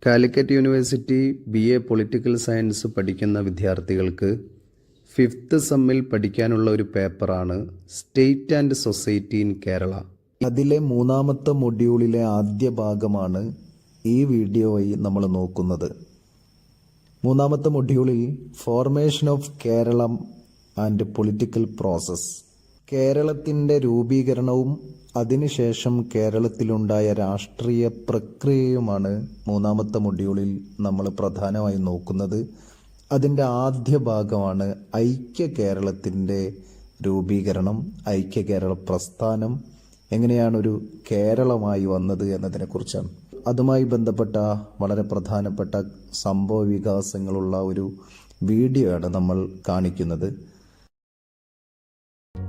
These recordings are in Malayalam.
Calicut university BA political science പഠിക്കുന്ന വിദ്യാർത്ഥികൾക്ക് 5th സെമ്മിൽ പഠിക്കാനുള്ള ഒരു പേപ്പറാണ് state and society in Kerala. അതിലെ 3ാമത്തെ മൊഡ്യൂളിലെ ആദ്യ ഭാഗമാണ് ഈ വീഡിയോ വഴി നമ്മൾ നോക്കുന്നത്. 3ാമത്തെ മൊഡ്യൂളിൽ formation of Keralam and political process, കേരളത്തിൻ്റെ രൂപീകരണവും അതിനുശേഷം കേരളത്തിലുണ്ടായ രാഷ്ട്രീയ പ്രക്രിയയുമാണ് 3ാമത്തെ മൊഡ്യൂളിൽ നമ്മൾ പ്രധാനമായും നോക്കുന്നത്. അതിൻ്റെ ആദ്യ ഭാഗമാണ് ഐക്യ കേരളത്തിൻ്റെ രൂപീകരണം, ഐക്യ കേരള പ്രസ്ഥാനം എങ്ങനെയാണ് ഒരു കേരളമായി വന്നത് എന്നതിനെക്കുറിച്ചാണ്. അതുമായി ബന്ധപ്പെട്ട വളരെ പ്രധാനപ്പെട്ട സംഭവ വികാസങ്ങളുള്ള ഒരു വീഡിയോ ആണ് നമ്മൾ കാണിക്കുന്നത്.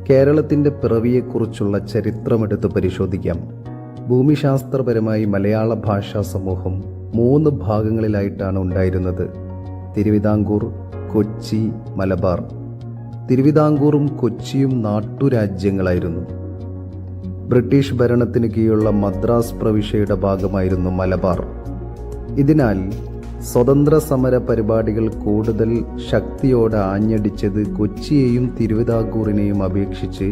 കേരളത്തിൻ്റെ പിറവിയെക്കുറിച്ചുള്ള ചരിത്രമെടുത്ത് പരിശോധിക്കാം. ഭൂമിശാസ്ത്രപരമായി മലയാള ഭാഷാ സമൂഹം 3 ഭാഗങ്ങളിലായിട്ടാണ് ഉണ്ടായിരുന്നത്: തിരുവിതാംകൂർ, കൊച്ചി, മലബാർ. തിരുവിതാംകൂറും കൊച്ചിയും നാട്ടുരാജ്യങ്ങളായിരുന്നു. ബ്രിട്ടീഷ് ഭരണത്തിന് കീഴിലുള്ള മദ്രാസ് പ്രവിശ്യയുടെ ഭാഗമായിരുന്നു മലബാർ. ഇതിനാൽ സ്വതന്ത്ര സമര പരിപാടികൾ കൂടുതൽ ശക്തിയോടെ ആഞ്ഞടിച്ചത് കൊച്ചിയെയും തിരുവിതാംകൂറിനെയും അപേക്ഷിച്ച്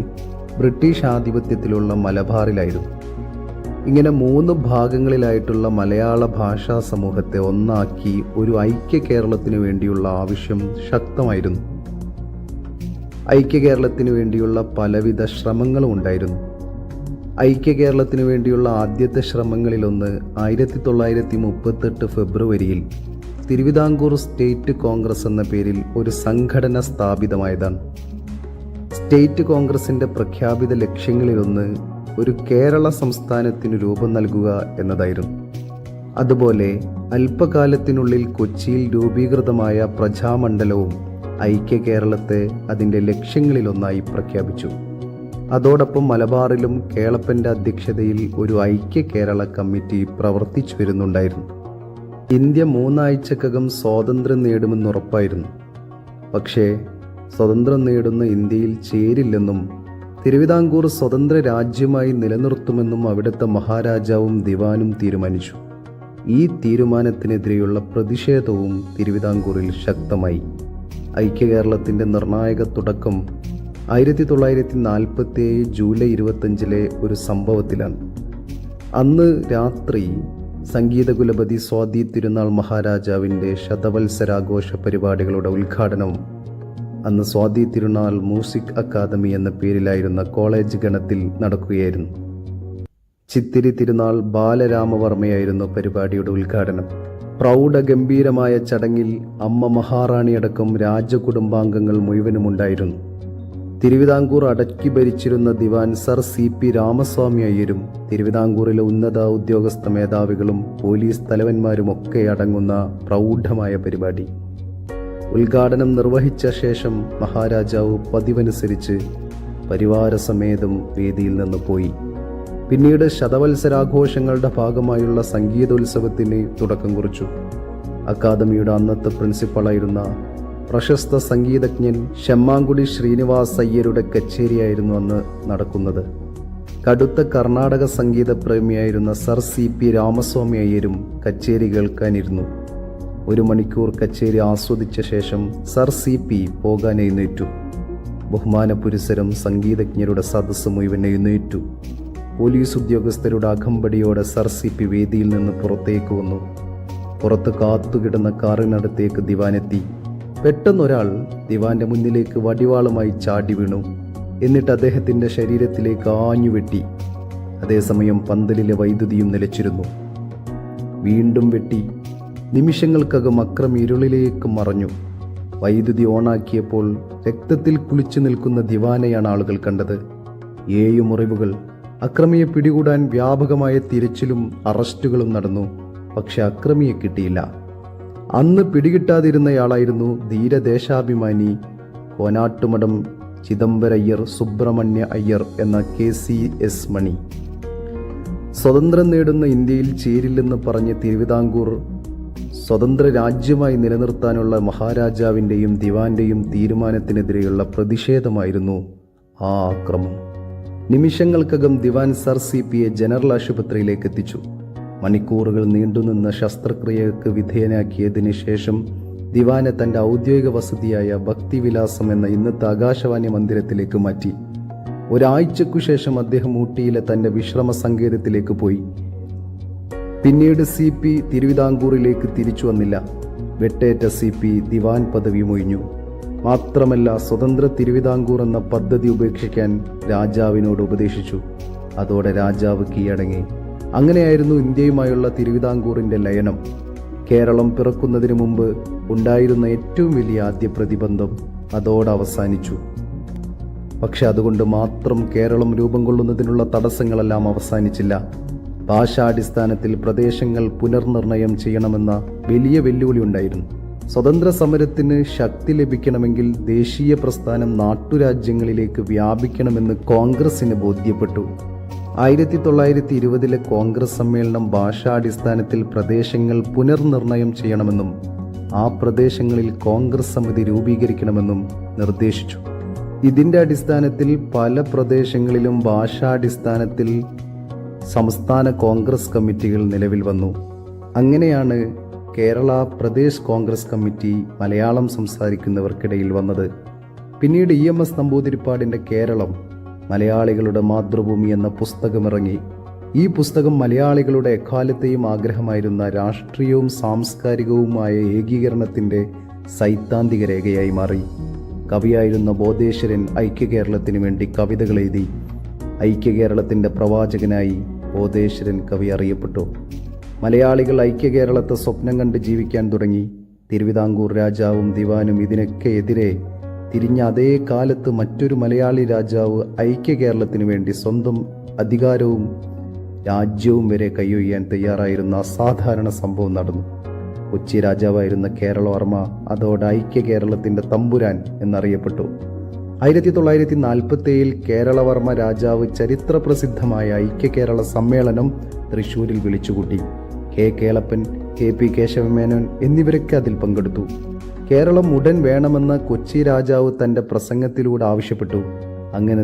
ബ്രിട്ടീഷ് ആധിപത്യത്തിലുള്ള മലബാറിലായിരുന്നു. ഇങ്ങനെ 3 ഭാഗങ്ങളിലായിട്ടുള്ള മലയാള ഭാഷാ സമൂഹത്തെ ഒന്നാക്കി ഒരു ഐക്യ കേരളത്തിനു വേണ്ടിയുള്ള ആവശ്യം ശക്തമായിരുന്നു. ഐക്യ കേരളത്തിനു വേണ്ടിയുള്ള പലവിധ ശ്രമങ്ങളും ഉണ്ടായിരുന്നു. ഐക്യ കേരളത്തിനു വേണ്ടിയുള്ള ആദ്യത്തെ ശ്രമങ്ങളിലൊന്ന് 1938 ഫെബ്രുവരിയിൽ തിരുവിതാംകൂർ സ്റ്റേറ്റ് കോൺഗ്രസ് എന്ന പേരിൽ ഒരു സംഘടന സ്ഥാപിതമായതാണ്. സ്റ്റേറ്റ് കോൺഗ്രസിൻ്റെ പ്രഖ്യാപിത ലക്ഷ്യങ്ങളിലൊന്ന് ഒരു കേരള സംസ്ഥാനത്തിനു രൂപം നൽകുക എന്നതായിരുന്നു. അതുപോലെ അല്പകാലത്തിനുള്ളിൽ കൊച്ചിയിൽ രൂപീകൃതമായ പ്രജാമണ്ഡലവും ഐക്യ കേരളത്തെ അതിൻ്റെ ലക്ഷ്യങ്ങളിലൊന്നായി പ്രഖ്യാപിച്ചു. അതോടൊപ്പം മലബാറിലും കേളപ്പൻ്റെ അധ്യക്ഷതയിൽ ഒരു ഐക്യ കേരള കമ്മിറ്റി പ്രവർത്തിച്ചു വരുന്നുണ്ടായിരുന്നു. ഇന്ത്യ 3 ആഴ്ചക്കകം സ്വാതന്ത്ര്യം നേടുമെന്നുറപ്പായിരുന്നു. പക്ഷേ സ്വതന്ത്രം നേടുന്ന ഇന്ത്യയിൽ ചേരില്ലെന്നും തിരുവിതാംകൂർ സ്വതന്ത്ര രാജ്യമായി നിലനിർത്തുമെന്നും അവിടുത്തെ മഹാരാജാവും ദിവാനും തീരുമാനിച്ചു. ഈ തീരുമാനത്തിനെതിരെയുള്ള പ്രതിഷേധവും തിരുവിതാംകൂറിൽ ശക്തമായി. ഐക്യ കേരളത്തിൻ്റെ നിർണായക തുടക്കം 1947 ജൂലൈ 25 ഒരു സംഭവത്തിലാണ്. അന്ന് രാത്രി സംഗീതകുലപതി സ്വാതി തിരുനാൾ മഹാരാജാവിൻ്റെ ശതവത്സരാഘോഷ പരിപാടികളുടെ ഉദ്ഘാടനം അന്ന് സ്വാതി തിരുനാൾ മ്യൂസിക് അക്കാദമി എന്ന പേരിലായിരുന്ന കോളേജ് ഗണത്തിൽ നടക്കുകയായിരുന്നു. ചിത്തിരി തിരുനാൾ ബാലരാമവർമ്മയായിരുന്നു പരിപാടിയുടെ ഉദ്ഘാടനം. പ്രൗഢഗംഭീരമായ ചടങ്ങിൽ അമ്മ മഹാറാണിയടക്കം രാജകുടുംബാംഗങ്ങൾ മുഴുവനുമുണ്ടായിരുന്നു. തിരുവിതാംകൂർ അടക്കി ഭരിച്ചിരുന്ന ദിവാൻ സർ CP രാമസ്വാമി അയ്യരും തിരുവിതാംകൂറിലെ ഉന്നത ഉദ്യോഗസ്ഥ മേധാവികളും പോലീസ് തലവന്മാരുമൊക്കെ അടങ്ങുന്ന പ്രൗഢമായ പരിപാടി. ഉദ്ഘാടനം നിർവഹിച്ച ശേഷം മഹാരാജാവ് പതിവനുസരിച്ച് പരിവാരസമേതം വേദിയിൽ നിന്ന് പോയി. പിന്നീട് ശതവത്സരാഘോഷങ്ങളുടെ ഭാഗമായുള്ള സംഗീതോത്സവത്തിന് തുടക്കം കുറിച്ചു. അക്കാദമിയുടെ അന്നത്തെ പ്രിൻസിപ്പളായിരുന്ന പ്രശസ്ത സംഗീതജ്ഞൻ ശമ്മാങ്കുടി ശ്രീനിവാസ് അയ്യരുടെ കച്ചേരിയായിരുന്നു അന്ന് നടക്കുന്നത്. കടുത്ത കർണാടക സംഗീത പ്രേമിയായിരുന്ന സർ CP രാമസ്വാമി അയ്യരും കച്ചേരി കേൾക്കാനിരുന്നു. 1 മണിക്കൂർ കച്ചേരി ആസ്വദിച്ച ശേഷം സർ CP പോകാൻ എഴുന്നേറ്റു. ബഹുമാനപുരസരം സംഗീതജ്ഞരുടെ സദസ്സ് മുഴുവൻ എഴുന്നേറ്റു. പോലീസ് ഉദ്യോഗസ്ഥരുടെ അകമ്പടിയോടെ സർ CP വേദിയിൽ നിന്ന് പുറത്തേക്ക് വന്നു. പുറത്ത് കാത്തുകിടന്ന കാറിനടുത്തേക്ക് ദിവാനെത്തി. പെട്ടെന്നൊരാൾ ദിവാന്റെ മുന്നിലേക്ക് വടിവാളുമായി ചാടി വീണു. എന്നിട്ട് അദ്ദേഹത്തിൻ്റെ ശരീരത്തിലേക്ക് ആഞ്ഞുവെട്ടി. അതേസമയം പന്തലിലെ വൈദ്യുതിയും നിലച്ചിരുന്നു. വീണ്ടും വെട്ടി. നിമിഷങ്ങൾക്കകം അക്രമി ഇരുളിലേക്ക് മറഞ്ഞു. വൈദ്യുതി ഓണാക്കിയപ്പോൾ രക്തത്തിൽ കുളിച്ചു നിൽക്കുന്ന ദിവാനെയാണ് ആളുകൾ കണ്ടത്. 7 മുറിവുകൾ. അക്രമിയെ പിടികൂടാൻ വ്യാപകമായ തിരച്ചിലും അറസ്റ്റുകളും നടന്നു. പക്ഷെ അക്രമിയെ കിട്ടിയില്ല. അന്ന് പിടികിട്ടാതിരുന്നയാളായിരുന്നു ധീരദേശാഭിമാനി കോനാട്ടുമഠം ചിദംബരയ്യർ സുബ്രഹ്മണ്യ അയ്യർ എന്ന KCS മണി. സ്വതന്ത്രം നേടുന്ന ഇന്ത്യയിൽ ചേരില്ലെന്ന് പറഞ്ഞ് തിരുവിതാംകൂർ സ്വതന്ത്ര രാജ്യമായി നിലനിർത്താനുള്ള മഹാരാജാവിൻ്റെയും ദിവാന്റെയും തീരുമാനത്തിനെതിരെയുള്ള പ്രതിഷേധമായിരുന്നു ആ ആക്രമണം. നിമിഷങ്ങൾക്കകം ദിവാൻ സർ CPയെ ജനറൽ ആശുപത്രിയിലേക്ക് എത്തിച്ചു. മണിക്കൂറുകൾ നീണ്ടുനിന്ന ശസ്ത്രക്രിയക്ക് വിധേയനാക്കിയതിന് ശേഷം ദിവാനെ തൻ്റെ ഔദ്യോഗിക വസതിയായ ഭക്തിവിലാസം എന്ന ഇന്നത്തെ ആകാശവാണി മന്ദിരത്തിലേക്ക് മാറ്റി. ഒരാഴ്ചക്കു ശേഷം അദ്ദേഹം ഊട്ടിയിലെ തൻ്റെ വിശ്രമ സങ്കേതത്തിലേക്ക് പോയി. പിന്നീട് CP തിരുവിതാംകൂറിലേക്ക് തിരിച്ചു വന്നില്ല. വെട്ടേറ്റ CP ദിവാൻ പദവി ഒഴിഞ്ഞു. മാത്രമല്ല, സ്വതന്ത്ര തിരുവിതാംകൂർ എന്ന പദ്ധതി ഉപേക്ഷിക്കാൻ രാജാവിനോട് ഉപദേശിച്ചു. അതോടെ രാജാവ് കീഴടങ്ങി. അങ്ങനെയായിരുന്നു ഇന്ത്യയുമായുള്ള തിരുവിതാംകൂറിൻ്റെ ലയനം. കേരളം പിറക്കുന്നതിന് മുമ്പ് ഉണ്ടായിരുന്ന ഏറ്റവും വലിയ ആദ്യ പ്രതിബന്ധം അതോടെ അവസാനിച്ചു. പക്ഷെ അതുകൊണ്ട് മാത്രം കേരളം രൂപം കൊള്ളുന്നതിനുള്ള തടസ്സങ്ങളെല്ലാം അവസാനിച്ചില്ല. ഭാഷാടിസ്ഥാനത്തിൽ പ്രദേശങ്ങൾ പുനർനിർണയം ചെയ്യണമെന്ന വലിയ വെല്ലുവിളി ഉണ്ടായിരുന്നു. സ്വതന്ത്ര സമരത്തിന് ശക്തി ലഭിക്കണമെങ്കിൽ ദേശീയ പ്രസ്ഥാനം നാട്ടുരാജ്യങ്ങളിലേക്ക് വ്യാപിക്കണമെന്ന് കോൺഗ്രസിന് ബോധ്യപ്പെട്ടു. 1920 കോൺഗ്രസ് സമ്മേളനം ഭാഷാടിസ്ഥാനത്തിൽ പ്രദേശങ്ങൾ പുനർനിർണയം ചെയ്യണമെന്നും ആ പ്രദേശങ്ങളിൽ കോൺഗ്രസ് സമിതി രൂപീകരിക്കണമെന്നും നിർദ്ദേശിച്ചു. ഇതിൻ്റെ അടിസ്ഥാനത്തിൽ പല പ്രദേശങ്ങളിലും ഭാഷാടിസ്ഥാനത്തിൽ സംസ്ഥാന കോൺഗ്രസ് കമ്മിറ്റികൾ നിലവിൽ വന്നു. അങ്ങനെയാണ് കേരള പ്രദേശ് കോൺഗ്രസ് കമ്മിറ്റി മലയാളം സംസാരിക്കുന്നവർക്കിടയിൽ വന്നത്. പിന്നീട് EMS നമ്പൂതിരിപ്പാടിൻ്റെ കേരളം മലയാളികളുടെ മാതൃഭൂമി എന്ന പുസ്തകമിറങ്ങി. ഈ പുസ്തകം മലയാളികളുടെ എക്കാലത്തെയും ആഗ്രഹമായിരുന്ന രാഷ്ട്രീയവും സാംസ്കാരികവുമായ ഏകീകരണത്തിൻ്റെ സൈദ്ധാന്തിക രേഖയായി മാറി. കവിയായിരുന്ന ബോധേശ്വരൻ ഐക്യകേരളത്തിനു വേണ്ടി കവിതകൾ എഴുതി. ഐക്യകേരളത്തിൻ്റെ പ്രവാചകനായി ബോധേശ്വരൻ കവി അറിയപ്പെട്ടു. മലയാളികൾ ഐക്യകേരളത്തെ സ്വപ്നം കണ്ട് ജീവിക്കാൻ തുടങ്ങി. തിരുവിതാംകൂർ രാജാവും ദിവാനും ഇതിനൊക്കെ എതിരെ തിരിഞ്ഞ അതേ കാലത്ത് മറ്റൊരു മലയാളി രാജാവ് ഐക്യകേരളത്തിനു വേണ്ടി സ്വന്തം അധികാരവും രാജ്യവും വരെ കൈയൊഴിയാൻ തയ്യാറായിരുന്ന അസാധാരണ സംഭവം നടന്നു. കൊച്ചി രാജാവായിരുന്ന കേരളവർമ്മ അതോടെ ഐക്യകേരളത്തിൻ്റെ തമ്പുരാൻ എന്നറിയപ്പെട്ടു. 1947 കേരളവർമ്മ രാജാവ് ചരിത്രപ്രസിദ്ധമായ ഐക്യകേരള സമ്മേളനം തൃശ്ശൂരിൽ വിളിച്ചുകൂട്ടി. K. കേളപ്പൻ, KP കേശവമേനോൻ എന്നിവരൊക്കെ അതിൽ പങ്കെടുത്തു. കേരളം ഉടൻ വേണമെന്ന് കൊച്ചി രാജാവ് തൻ്റെ പ്രസംഗത്തിലൂടെ ആവശ്യപ്പെട്ടു. അങ്ങനെ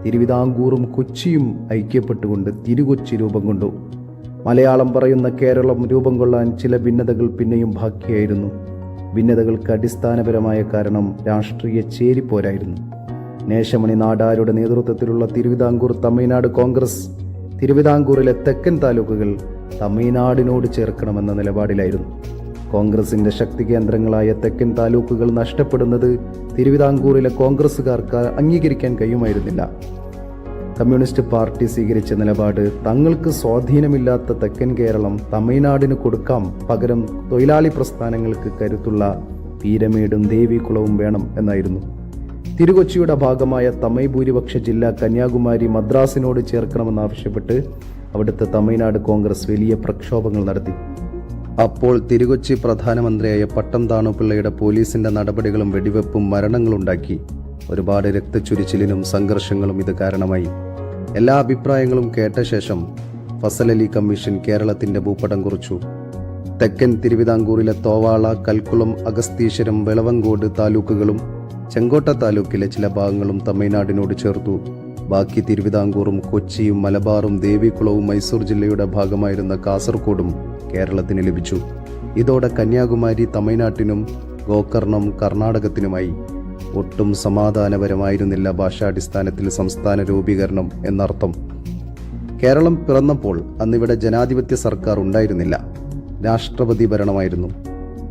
തിരുവിതാംകൂറും കൊച്ചിയും ഐക്യപ്പെട്ടുകൊണ്ട് തിരുകൊച്ചി രൂപം കൊണ്ടു. മലയാളം പറയുന്ന കേരളം രൂപം കൊള്ളാൻ ചില ഭിന്നതകൾ പിന്നെയും ബാക്കിയായിരുന്നു. ഭിന്നതകൾക്ക് അടിസ്ഥാനപരമായ കാരണം രാഷ്ട്രീയ ചേരിപ്പോരായിരുന്നു. നേശമണി നാടാരുടെ നേതൃത്വത്തിലുള്ള തിരുവിതാംകൂർ തമിഴ്നാട് കോൺഗ്രസ് തിരുവിതാംകൂറിലെ തെക്കൻ താലൂക്കുകൾ തമിഴ്നാടിനോട് ചേർക്കണമെന്ന നിലപാടിലായിരുന്നു. കോൺഗ്രസിന്റെ ശക്തി കേന്ദ്രങ്ങളായ തെക്കൻ താലൂക്കുകൾ നഷ്ടപ്പെടുന്നത് തിരുവിതാംകൂറിലെ കോൺഗ്രസുകാർക്ക് അംഗീകരിക്കാൻ കഴിയുമായിരുന്നില്ല. കമ്മ്യൂണിസ്റ്റ് പാർട്ടി സ്വീകരിച്ച നിലപാട് തങ്ങൾക്ക് സ്വാധീനമില്ലാത്ത തെക്കൻ കേരളം തമിഴ്നാടിന് കൊടുക്കാം, പകരം തൊഴിലാളി പ്രസ്ഥാനങ്ങൾക്ക് കരുത്തുള്ള പീരമേടും ദേവികുളവും വേണം എന്നായിരുന്നു. തിരുകൊച്ചിയുടെ ഭാഗമായ തമിഴ് ഭൂരിപക്ഷ ജില്ല കന്യാകുമാരി മദ്രാസിനോട് ചേർക്കണമെന്നാവശ്യപ്പെട്ട് അവിടുത്തെ തമിഴ്നാട് കോൺഗ്രസ് വലിയ പ്രക്ഷോഭങ്ങൾ നടത്തി. അപ്പോൾ തിരുകൊച്ചി പ്രധാനമന്ത്രിയായ പട്ടം താണുപിള്ളയുടെ പോലീസിന്റെ നടപടികളും വെടിവെപ്പും മരണങ്ങളുണ്ടാക്കി. ഒരുപാട് രക്തച്ചൊരിച്ചിലിനും സംഘർഷങ്ങളും ഇത് കാരണമായി. എല്ലാ അഭിപ്രായങ്ങളും കേട്ട ശേഷം ഫസൽ അലി കമ്മീഷൻ കേരളത്തിന്റെ ഭൂപടം കുറിച്ചു. തെക്കൻ തിരുവിതാംകൂറിലെ തോവാള, കൽക്കുളം, അഗസ്തീശ്വരം, വെളവങ്കോട് താലൂക്കുകളും ചെങ്കോട്ട താലൂക്കിലെ ചില ഭാഗങ്ങളും തമിഴ്നാടിനോട് ചേർത്തു. ബാക്കി തിരുവിതാംകൂറും കൊച്ചിയും മലബാറും ദേവികുളവും മൈസൂർ ജില്ലയുടെ ഭാഗമായിരുന്ന കാസർഗോഡും കേരളത്തിന് ലഭിച്ചു. ഇതോടെ കന്യാകുമാരി തമിഴ്നാട്ടിനും ഗോകർണം കർണാടകത്തിനുമായി. ഒട്ടും സമാധാനപരമായിരുന്നില്ല ഭാഷാടിസ്ഥാനത്തിൽ സംസ്ഥാന രൂപീകരണം എന്നർത്ഥം. കേരളം പിറന്നപ്പോൾ അന്നിവിടെ ജനാധിപത്യ സർക്കാർ ഉണ്ടായിരുന്നില്ല, രാഷ്ട്രപതി ഭരണമായിരുന്നു.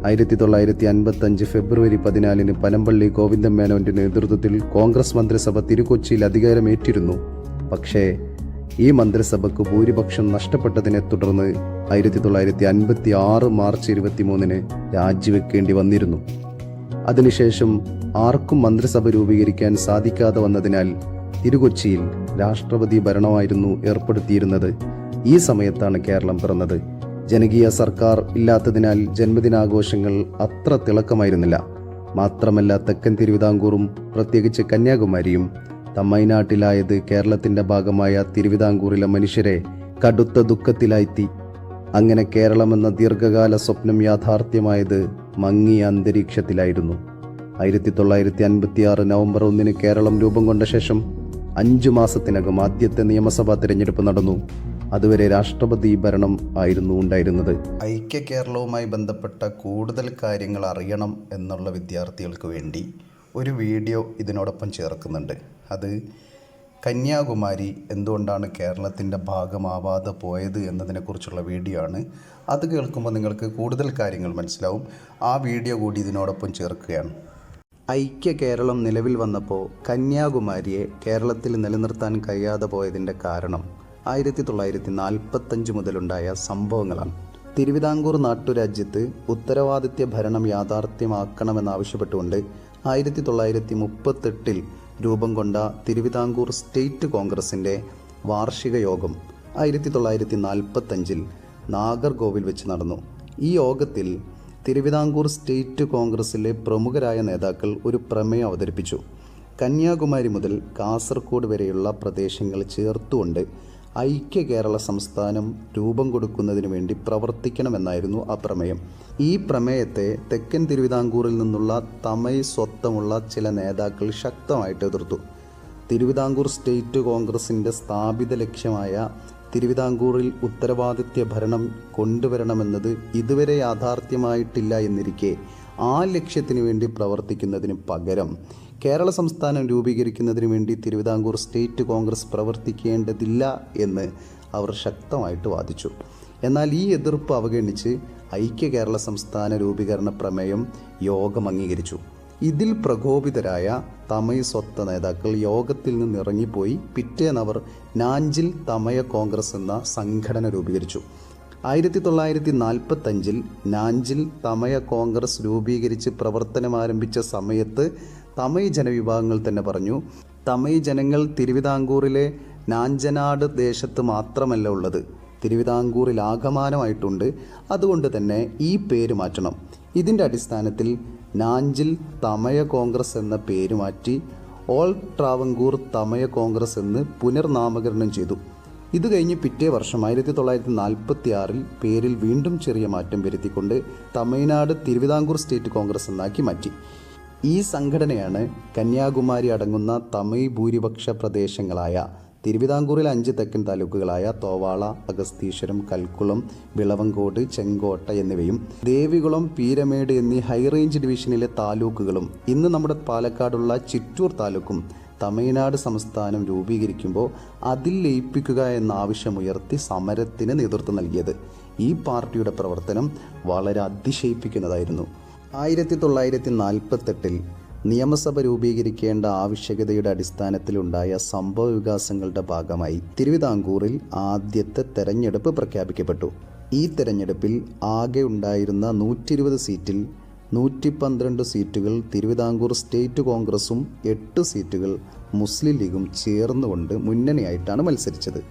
1955 ഫെബ്രുവരി 14 പനമ്പള്ളി ഗോവിന്ദൻ മേനോന്റെ നേതൃത്വത്തിൽ കോൺഗ്രസ് മന്ത്രിസഭ തിരുക്കൊച്ചിയിൽ അധികാരമേറ്റിരുന്നു. പക്ഷേ ഈ മന്ത്രിസഭയ്ക്ക് ഭൂരിപക്ഷം നഷ്ടപ്പെട്ടതിനെ തുടർന്ന് 1956 മാർച്ച് 23 രാജിവെക്കേണ്ടി വന്നിരുന്നു. അതിനുശേഷം ആർക്കും മന്ത്രിസഭ രൂപീകരിക്കാൻ സാധിക്കാതെ വന്നതിനാൽ തിരുകൊച്ചിയിൽ രാഷ്ട്രപതി ഭരണമായിരുന്നു ഏർപ്പെടുത്തിയിരുന്നത്. ഈ സമയത്താണ് കേരളം പിറന്നത്. ജനകീയ സർക്കാർ ഇല്ലാത്തതിനാൽ ജന്മദിനാഘോഷങ്ങൾ അത്ര തിളക്കമായിരുന്നില്ല. മാത്രമല്ല, തെക്കൻ തിരുവിതാംകൂറും പ്രത്യേകിച്ച് കന്യാകുമാരിയും തമിഴ്നാട്ടിലായത് കേരളത്തിന്റെ ഭാഗമായ തിരുവിതാംകൂറിലെ മനുഷ്യരെ കടുത്ത ദുഃഖത്തിലാഴ്ത്തി. അങ്ങനെ കേരളമെന്ന ദീർഘകാല സ്വപ്നം യാഥാർത്ഥ്യമായത് മങ്ങിയ അന്തരീക്ഷത്തിലായിരുന്നു. 1956 നവംബർ 1 കേരളം രൂപം കൊണ്ട ശേഷം 5 മാസത്തിനകം ആദ്യത്തെ നിയമസഭാ തിരഞ്ഞെടുപ്പ് നടന്നു. അതുവരെ രാഷ്ട്രപതി ഭരണം ആയിരുന്നു ഉണ്ടായിരുന്നത്. ഐക്യ കേരളവുമായി ബന്ധപ്പെട്ട കൂടുതൽ കാര്യങ്ങൾ അറിയണം എന്നുള്ള വിദ്യാർത്ഥികൾക്ക് വേണ്ടി ഒരു വീഡിയോ ഇതിനോടൊപ്പം ചേർക്കുന്നുണ്ട്. അത് കന്യാകുമാരി എന്തുകൊണ്ടാണ് കേരളത്തിൻ്റെ ഭാഗമാവാതെ പോയത് എന്നതിനെക്കുറിച്ചുള്ള വീഡിയോ ആണ്. അത് കേൾക്കുമ്പോൾ നിങ്ങൾക്ക് കൂടുതൽ കാര്യങ്ങൾ മനസ്സിലാവും. ആ വീഡിയോ കൂടി ഇതിനോടൊപ്പം ചേർക്കുകയാണ്. ഐക്യ കേരളം നിലവിൽ വന്നപ്പോൾ കന്യാകുമാരിയെ കേരളത്തിൽ നിലനിർത്താൻ കഴിയാതെ പോയതിൻ്റെ കാരണം 1945 മുതലുണ്ടായ സംഭവങ്ങളാണ്. തിരുവിതാംകൂർ നാട്ടുരാജ്യത്ത് ഉത്തരവാദിത്യ ഭരണം യാഥാർത്ഥ്യമാക്കണമെന്നാവശ്യപ്പെട്ടുകൊണ്ട് 1938 രൂപം കൊണ്ട തിരുവിതാംകൂർ സ്റ്റേറ്റ് കോൺഗ്രസിൻ്റെ വാർഷിക യോഗം 1945 നാഗർകോവിൽ വെച്ച് നടന്നു. ഈ യോഗത്തിൽ തിരുവിതാംകൂർ സ്റ്റേറ്റ് കോൺഗ്രസിലെ പ്രമുഖരായ നേതാക്കൾ ഒരു പ്രമേയം അവതരിപ്പിച്ചു. കന്യാകുമാരി മുതൽ കാസർഗോഡ് വരെയുള്ള പ്രദേശങ്ങൾ ചേർത്തുകൊണ്ട് ഐക്യ കേരള സംസ്ഥാനം രൂപം കൊടുക്കുന്നതിന് വേണ്ടി പ്രവർത്തിക്കണമെന്നായിരുന്നു ആ പ്രമേയം. ഈ പ്രമേയത്തെ തെക്കൻ തിരുവിതാംകൂറിൽ നിന്നുള്ള തമിഴ് സ്വത്തമുള്ള ചില നേതാക്കൾ ശക്തമായിട്ട് എതിർത്തു. തിരുവിതാംകൂർ സ്റ്റേറ്റ് കോൺഗ്രസിൻ്റെ സ്ഥാപിത ലക്ഷ്യമായ തിരുവിതാംകൂറിൽ ഉത്തരവാദിത്യ ഭരണം കൊണ്ടുവരണമെന്നത് ഇതുവരെ യാഥാർത്ഥ്യമായിട്ടില്ല എന്നിരിക്കെ ആ ലക്ഷ്യത്തിനു വേണ്ടി പ്രവർത്തിക്കുന്നതിന് പകരം കേരള സംസ്ഥാനം രൂപീകരിക്കുന്നതിന് വേണ്ടി തിരുവിതാംകൂർ സ്റ്റേറ്റ് കോൺഗ്രസ് പ്രവർത്തിക്കേണ്ടതില്ല എന്ന് അവർ ശക്തമായിട്ട് വാദിച്ചു. എന്നാൽ ഈ എതിർപ്പ് അവഗണിച്ച് ഐക്യ കേരള സംസ്ഥാന രൂപീകരണ പ്രമേയം യോഗം അംഗീകരിച്ചു. ഇതിൽ പ്രകോപിതരായ തമിഴ് സ്വത്ത നേതാക്കൾ യോഗത്തിൽ നിന്ന് ഇറങ്ങിപ്പോയി പിറ്റേന്നവർ നാഞ്ചിൽ തമയ കോൺഗ്രസ് എന്ന സംഘടന രൂപീകരിച്ചു. 1945 നാഞ്ചിൽ തമയ കോൺഗ്രസ് രൂപീകരിച്ച് പ്രവർത്തനമാരംഭിച്ച സമയത്ത് തമിഴ് ജനവിഭാഗങ്ങൾ തന്നെ പറഞ്ഞു, തമിഴ് ജനങ്ങൾ തിരുവിതാംകൂറിലെ നാഞ്ചനാട് ദേശത്ത് മാത്രമല്ല ഉള്ളത്, തിരുവിതാംകൂറിൽ ആകമാനമായിട്ടുണ്ട്. അതുകൊണ്ട് തന്നെ ഈ പേര് മാറ്റണം. ഇതിൻ്റെ അടിസ്ഥാനത്തിൽ നാഞ്ചിൽ തമയ കോൺഗ്രസ് എന്ന പേര് മാറ്റി ഓൾ ട്രാവൻകൂർ തമയ കോൺഗ്രസ് എന്ന് പുനർനാമകരണം ചെയ്തു. ഇത് കഴിഞ്ഞ് പിറ്റേ വർഷം 1946 പേരിൽ വീണ്ടും ചെറിയ മാറ്റം വരുത്തിക്കൊണ്ട് തമിഴ്നാട് തിരുവിതാംകൂർ സ്റ്റേറ്റ് കോൺഗ്രസ് എന്നാക്കി മാറ്റി. ഈ സംഘടനയാണ് കന്യാകുമാരി അടങ്ങുന്ന തമിഴ് ഭൂരിപക്ഷ പ്രദേശങ്ങളായ തിരുവിതാംകൂറിലെ 5 തെക്കൻ താലൂക്കുകളായ തോവാള, അഗസ്തീശ്വരം, കൽക്കുളം, വിളവങ്കോട്, ചെങ്കോട്ട എന്നിവയും ദേവികുളം, പീരമേട് എന്നീ ഹൈറേഞ്ച് ഡിവിഷനിലെ താലൂക്കുകളും ഇന്ന് നമ്മുടെ പാലക്കാടുള്ള ചിറ്റൂർ താലൂക്കും തമിഴ്നാട് സംസ്ഥാനം രൂപീകരിക്കുമ്പോൾ അതിൽ ലയിപ്പിക്കുക എന്ന ആവശ്യമുയർത്തി സമരത്തിന് നേതൃത്വം നൽകിയത്. ഈ പാർട്ടിയുടെ പ്രവർത്തനം വളരെ അതിശയിപ്പിക്കുന്നതായിരുന്നു. 1948 നിയമസഭ രൂപീകരിക്കേണ്ട ആവശ്യകതയുടെ അടിസ്ഥാനത്തിലുണ്ടായ സംഭവ വികാസങ്ങളുടെ ഭാഗമായി തിരുവിതാംകൂറിൽ ആദ്യത്തെ തെരഞ്ഞെടുപ്പ് പ്രഖ്യാപിക്കപ്പെട്ടു. ഈ തെരഞ്ഞെടുപ്പിൽ ആകെ ഉണ്ടായിരുന്ന 120 സീറ്റിൽ 112 സീറ്റുകൾ തിരുവിതാംകൂർ സ്റ്റേറ്റ് കോൺഗ്രസും 8 സീറ്റുകൾ മുസ്ലിം ലീഗും ചേർന്നുകൊണ്ട് മുന്നണിയായിട്ടാണ് മത്സരിച്ചത്.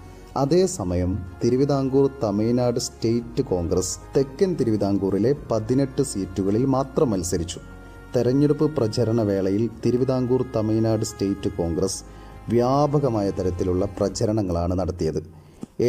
അതേസമയം തിരുവിതാംകൂർ തമിഴ്നാട് സ്റ്റേറ്റ് കോൺഗ്രസ് തെക്കൻ തിരുവിതാംകൂറിലെ 18 സീറ്റുകളിൽ മാത്രം മത്സരിച്ചു. തെരഞ്ഞെടുപ്പ് പ്രചരണ വേളയിൽ തിരുവിതാംകൂർ തമിഴ്നാട് സ്റ്റേറ്റ് കോൺഗ്രസ് വ്യാപകമായ തരത്തിലുള്ള പ്രചരണങ്ങളാണ് നടത്തിയത്.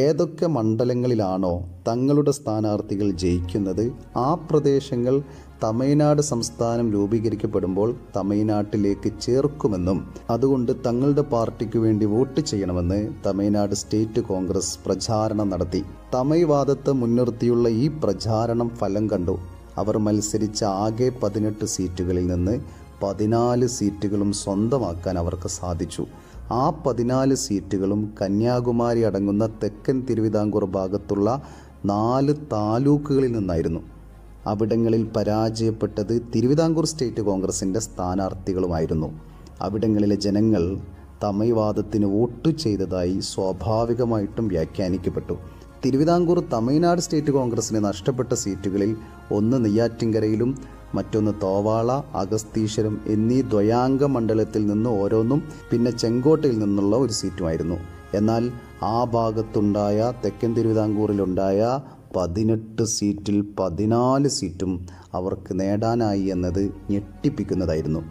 ഏതൊക്കെ മണ്ഡലങ്ങളിലാണോ തങ്ങളുടെ സ്ഥാനാർത്ഥികൾ ജയിക്കുന്നത് ആ പ്രദേശങ്ങൾ തമിഴ്നാട് സംസ്ഥാനം രൂപീകരിക്കപ്പെടുമ്പോൾ തമിഴ്നാട്ടിലേക്ക് ചേർക്കുമെന്നും അതുകൊണ്ട് തങ്ങളുടെ പാർട്ടിക്ക് വേണ്ടി വോട്ട് ചെയ്യണമെന്ന് തമിഴ്നാട് സ്റ്റേറ്റ് കോൺഗ്രസ് പ്രചാരണം നടത്തി. തമിഴ് വാദത്തെ മുൻനിർത്തിയുള്ള ഈ പ്രചാരണം ഫലം കണ്ടു. അവർ മത്സരിച്ച ആകെ 18 സീറ്റുകളിൽ നിന്ന് 14 സീറ്റുകളും സ്വന്തമാക്കാൻ അവർക്ക് സാധിച്ചു. ആ 14 സീറ്റുകളും കന്യാകുമാരി അടങ്ങുന്ന തെക്കൻ തിരുവിതാംകൂർ ഭാഗത്തുള്ള 4 താലൂക്കുകളിൽ നിന്നായിരുന്നു. അവിടങ്ങളിൽ പരാജയപ്പെട്ടത് തിരുവിതാംകൂർ സ്റ്റേറ്റ് കോൺഗ്രസിൻ്റെ സ്ഥാനാർത്ഥികളുമായിരുന്നു. അവിടങ്ങളിലെ ജനങ്ങൾ തമിഴ് വാദത്തിന് വോട്ട് ചെയ്തതായി സ്വാഭാവികമായിട്ടും വ്യാഖ്യാനിക്കപ്പെട്ടു. തിരുവിതാംകൂർ തമിഴ്നാട് സ്റ്റേറ്റ് കോൺഗ്രസിന് നഷ്ടപ്പെട്ട സീറ്റുകളിൽ ഒന്ന് നെയ്യാറ്റിൻകരയിലും മറ്റൊന്ന് തോവാള, അഗസ്തീശ്വരം എന്നീ ദ്വയാംഗ മണ്ഡലത്തിൽ നിന്ന് ഓരോന്നും പിന്നെ ചെങ്കോട്ടയിൽ നിന്നുള്ള ഒരു സീറ്റുമായിരുന്നു. എന്നാൽ ആ ഭാഗത്തുണ്ടായ തെക്കൻ തിരുവിതാംകൂറിലുണ്ടായ 18 സീറ്റിൽ 14 സീറ്റും അവർക്ക് നേടാനായി എന്നത് ഞെട്ടിപ്പിക്കുന്നതായിരുന്നു.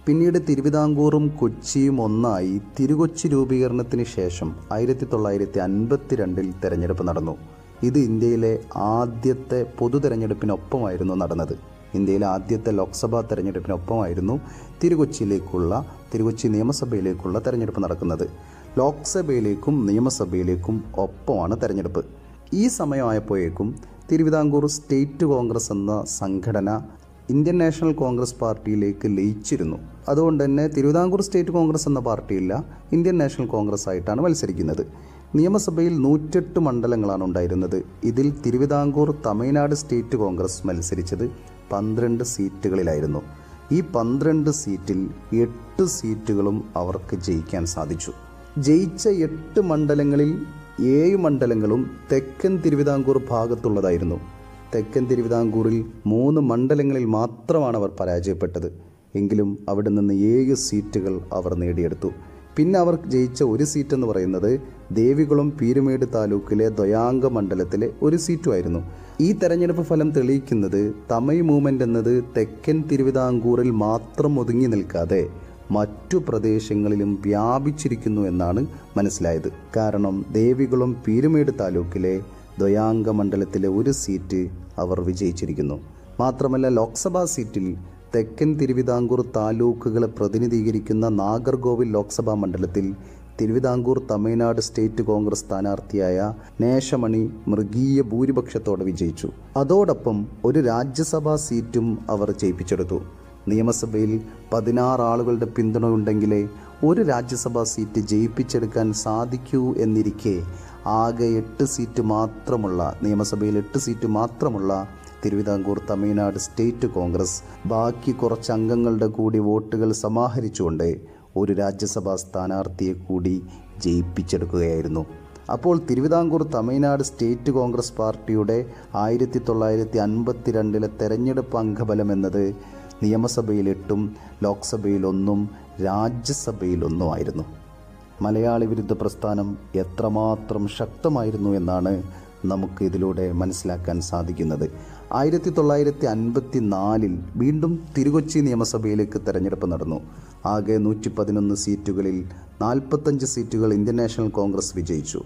പിന്നീട് തിരുവിതാംകൂറും കൊച്ചിയും ഒന്നായി തിരുകൊച്ചി രൂപീകരണത്തിന് ശേഷം 1952 തെരഞ്ഞെടുപ്പ് നടന്നു. ഇത് ഇന്ത്യയിലെ ആദ്യത്തെ പൊതു തെരഞ്ഞെടുപ്പിനൊപ്പമായിരുന്നു നടന്നത്. ഇന്ത്യയിലെ ആദ്യത്തെ ലോക്സഭാ തെരഞ്ഞെടുപ്പിനൊപ്പമായിരുന്നു തിരുകൊച്ചി നിയമസഭയിലേക്കുള്ള തെരഞ്ഞെടുപ്പ് നടക്കുന്നത്. ലോക്സഭയിലേക്കും നിയമസഭയിലേക്കും ഒപ്പമാണ് തെരഞ്ഞെടുപ്പ്. ഈ സമയമായപ്പോഴേക്കും തിരുവിതാംകൂർ സ്റ്റേറ്റ് കോൺഗ്രസ് എന്ന സംഘടന ഇന്ത്യൻ നാഷണൽ കോൺഗ്രസ് പാർട്ടിയിലേക്ക് ലയിച്ചിരുന്നു. അതുകൊണ്ട് തന്നെ തിരുവിതാംകൂർ സ്റ്റേറ്റ് കോൺഗ്രസ് എന്ന പാർട്ടിയില്ല, ഇന്ത്യൻ നാഷണൽ കോൺഗ്രസ് ആയിട്ടാണ് മത്സരിക്കുന്നത്. നിയമസഭയിൽ 108 മണ്ഡലങ്ങളാണ് ഉണ്ടായിരുന്നത്. ഇതിൽ തിരുവിതാംകൂർ തമിഴ്നാട് സ്റ്റേറ്റ് കോൺഗ്രസ് മത്സരിച്ചത് 12 സീറ്റുകളിലായിരുന്നു. ഈ 12 സീറ്റിൽ 8 സീറ്റുകളും അവർക്ക് ജയിക്കാൻ സാധിച്ചു. ജയിച്ച 8 മണ്ഡലങ്ങളിൽ 7 മണ്ഡലങ്ങളും തെക്കൻ തിരുവിതാംകൂർ ഭാഗത്തുള്ളതായിരുന്നു. തെക്കൻ തിരുവിതാംകൂറിൽ 3 മണ്ഡലങ്ങളിൽ മാത്രമാണ് അവർ പരാജയപ്പെട്ടത്. എങ്കിലും അവിടെ നിന്ന് 7 സീറ്റുകൾ അവർ നേടിയെടുത്തു. പിന്നെ അവർ ജയിച്ച ഒരു സീറ്റ് എന്ന് പറയുന്നത് ദേവികുളം പീരുമേട് താലൂക്കിലെ ദ്വയാംഗ മണ്ഡലത്തിലെ ഒരു സീറ്റുമായിരുന്നു. ഈ തെരഞ്ഞെടുപ്പ് ഫലം തെളിയിക്കുന്നത് തമിഴ് മൂവ്മെൻ്റ് എന്നത് തെക്കൻ തിരുവിതാംകൂറിൽ മാത്രം ഒതുങ്ങി നിൽക്കാതെ മറ്റു പ്രദേശങ്ങളിലും വ്യാപിച്ചിരിക്കുന്നു എന്നാണ് മനസ്സിലായത്. കാരണം ദേവികുളം പീരുമേട് താലൂക്കിലെ ദ്വയാംഗ മണ്ഡലത്തിലെ ഒരു സീറ്റ് അവർ വിജയിച്ചിരിക്കുന്നു. മാത്രമല്ല, ലോക്സഭാ സീറ്റിൽ തെക്കൻ തിരുവിതാംകൂർ താലൂക്കുകളെ പ്രതിനിധീകരിക്കുന്ന നാഗർകോവിൽ ലോക്സഭാ മണ്ഡലത്തിൽ തിരുവിതാംകൂർ തമിഴ്നാട് സ്റ്റേറ്റ് കോൺഗ്രസ് സ്ഥാനാർത്ഥിയായ നേശമണി മൃഗീയ ഭൂരിപക്ഷത്തോടെ വിജയിച്ചു. അതോടൊപ്പം ഒരു രാജ്യസഭാ സീറ്റും അവർ ജയിപ്പിച്ചെടുത്തു. നിയമസഭയിൽ 16 ആളുകളുടെ പിന്തുണയുണ്ടെങ്കിലേ ഒരു രാജ്യസഭാ സീറ്റ് ജയിപ്പിച്ചെടുക്കാൻ സാധിക്കൂ എന്നിരിക്കെ ആകെ 8 സീറ്റ് മാത്രമുള്ള നിയമസഭയിൽ 8 സീറ്റ് മാത്രമുള്ള തിരുവിതാംകൂർ തമിഴ്നാട് സ്റ്റേറ്റ് കോൺഗ്രസ് ബാക്കി കുറച്ച് അംഗങ്ങളുടെ കൂടി വോട്ടുകൾ സമാഹരിച്ചുകൊണ്ട് ഒരു രാജ്യസഭാ സ്ഥാനാർത്ഥിയെ കൂടി ജയിപ്പിച്ചെടുക്കുകയായിരുന്നു. അപ്പോൾ തിരുവിതാംകൂർ തമിഴ്നാട് സ്റ്റേറ്റ് കോൺഗ്രസ് പാർട്ടിയുടെ 1952 തെരഞ്ഞെടുപ്പ് അംഗബലം എന്നത് നിയമസഭയിൽ 8ഉം ലോക്സഭയിൽ 1ഉം രാജ്യസഭയിൽ 1ഉം ആയിരുന്നു. മലയാളി വിരുദ്ധ പ്രസ്ഥാനം എത്രമാത്രം ശക്തമായിരുന്നു എന്നാണ് നമുക്ക് ഇതിലൂടെ മനസ്സിലാക്കാൻ സാധിക്കുന്നത്. 1954 വീണ്ടും തിരുക്കൊച്ചി നിയമസഭയിലേക്ക് തെരഞ്ഞെടുപ്പ് നടന്നു. ആകെ 111 സീറ്റുകളിൽ 45 സീറ്റുകൾ ഇന്ത്യൻ നാഷണൽ കോൺഗ്രസ് വിജയിച്ചു.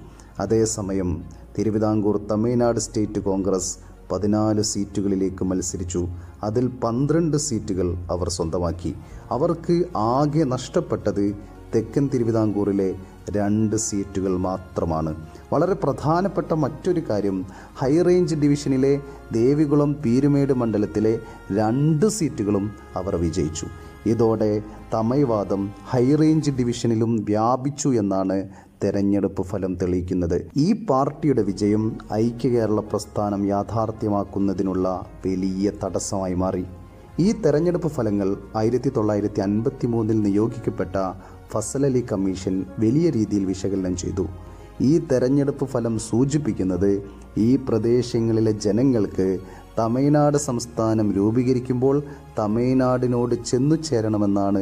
അതേസമയം തിരുവിതാംകൂർ തമിഴ്നാട് സ്റ്റേറ്റ് കോൺഗ്രസ് 14 സീറ്റുകളിലേക്ക് മത്സരിച്ചു. അതിൽ 12 സീറ്റുകൾ അവർ സ്വന്തമാക്കി. അവർക്ക് ആകെ നഷ്ടപ്പെട്ടത് തെക്കൻ തിരുവിതാംകൂറിലെ 2 സീറ്റുകൾ മാത്രമാണ്. വളരെ പ്രധാനപ്പെട്ട മറ്റൊരു കാര്യം, ഹൈറേഞ്ച് ഡിവിഷനിലെ ദേവികുളം പീരുമേട് മണ്ഡലത്തിലെ 2 സീറ്റുകളും അവർ വിജയിച്ചു. ഇതോടെ തമിഴ് വാദം ഹൈറേഞ്ച് ഡിവിഷനിലും വ്യാപിച്ചു എന്നാണ് തെരഞ്ഞെടുപ്പ് ഫലം തെളിയിക്കുന്നത്. ഈ പാർട്ടിയുടെ വിജയം ഐക്യ കേരള പ്രസ്ഥാനം യാഥാർത്ഥ്യമാക്കുന്നതിനുള്ള വലിയ തടസ്സമായി മാറി. ഈ തെരഞ്ഞെടുപ്പ് ഫലങ്ങൾ 1953 നിയോഗിക്കപ്പെട്ട ഫസൽ അലി കമ്മീഷൻ വലിയ രീതിയിൽ വിശകലനം ചെയ്തു. ഈ തെരഞ്ഞെടുപ്പ് ഫലം സൂചിപ്പിക്കുന്നത് ഈ പ്രദേശങ്ങളിലെ ജനങ്ങൾക്ക് തമിഴ്നാട് സംസ്ഥാനം രൂപീകരിക്കുമ്പോൾ തമിഴ്നാടിനോട് ചെന്നു ചേരണമെന്നാണ്